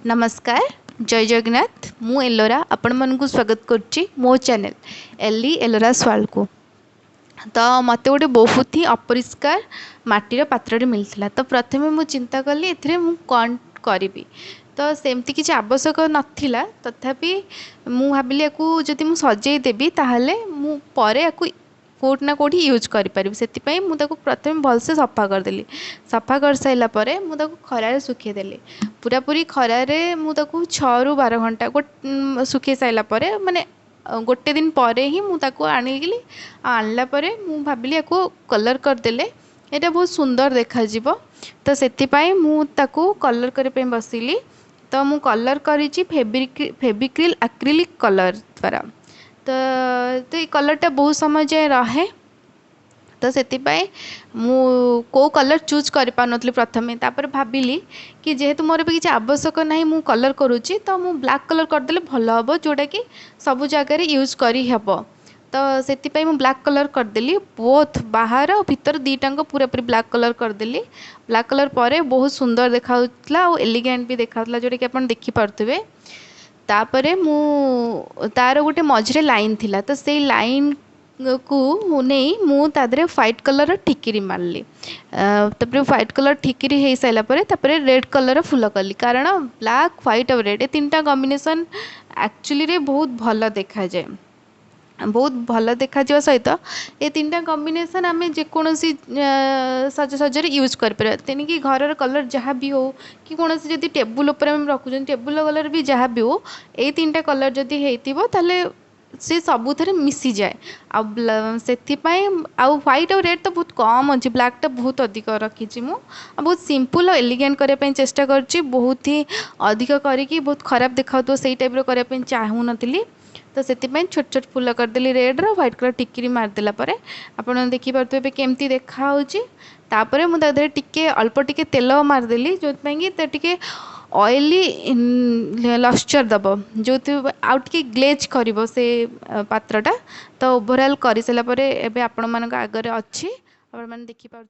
नमस्कार जय जगन्नाथ मु एलोरा आपण मन को स्वागत करुच्ची मो चैनल एली एलोरा स्वाल को। तो मत गोटे बहुत ही अपरिष्कार माटीर पात्र मिलता। तो प्रथमे मु चिंता कली एथिरे मु कौन करी। तो सेमती किसी आवश्यक नाला तथापि मु भाविली जदि मु सजई देवी ताहले मु परे कोट ना कोठी यूज करें से प्रथम भलसे सफा करदेली। सफा कर साइला परे मुझे खरारे सुखेदेली पूरा पूरी खरारे मुझे 6 ରୁ 12 घंटा सुखे साइला परे माने गोटे दिन परे ही मुझे आनिली आनला परे मु भाविली याको कलर करदेले यहाँ बहुत सुंदर देखा जीवो। तो सेतिपाई मु ताको कलर करे बसिली। तो मु कलर करिछि फेविक्रिल एक्रिलिक कलर द्वारा। तो ये कलरटा बहुत समय जाए रहे। तो से मु को कलर चूज कर पार्ली प्रथमे तापर भाविली कि जेहेतु मोर भी किसी आवश्यक ना मु कलर करुच्ची तो मु ब्लैक कलर करदेले भल हम जोटा कि सबु जगह यूज करहब। तो से मु ब्लैक कलर करदेली बोथ बाहर और भीतर दीटाक पूरा पूरी ब्लैक कलर करदेली। ब्लैक कलर पर बहुत सुंदर देखा और एलिगेंट भी देखा जोटा कि आप देखिपे। तापरे मु तार गोटे मझे लाइन थिला तो से लाइन को नहीं मु तादरे व्हाइट कलर ठिकिरी मारली। तापर व्हाइट कलर ठिकिरी हो सारा पर रेड कलर फुल कली कारण ब्लैक व्हाइट और रेड तीनटा कॉम्बिनेशन एक्चुअली रे बहुत भल देखा जाए। बहुत भल देखा सहित ये तीनटा कॉम्बिनेशन आम जेकोसी सजसजरे यूज कर तेणिकी घर कलर जहाँ भी हो कि कौन जब टेबुल रखुन टेबुल कलर भी जहाँ भी हो ये तीनटा कलर जदि होते से सबुथ मिसी जाए। से व्हाइट और रेड तो बहुत कम अच्छी ब्लैक टा बहुत अधिक रखी मु बहुत सिंपल और एलिगेंट करने चेष्टा कर बहुत ही अधिक करके बहुत खराब देखा से टाइप करने चाहूँ नी। तो से छोट छोट फुल करदेली रेड रो व्हाइट कलर टिक्की मारदेला आप देखिपे केमती देखा तापर मुझे टिके अल्प टिके तेल मारदेली जो टे ऑयली लस्चर दब जो आउ टे ग्लेज कर से पात्रटा। तो ओवरऑल कर सारापर एवं आपण मान आगे अच्छी आप देखिपे।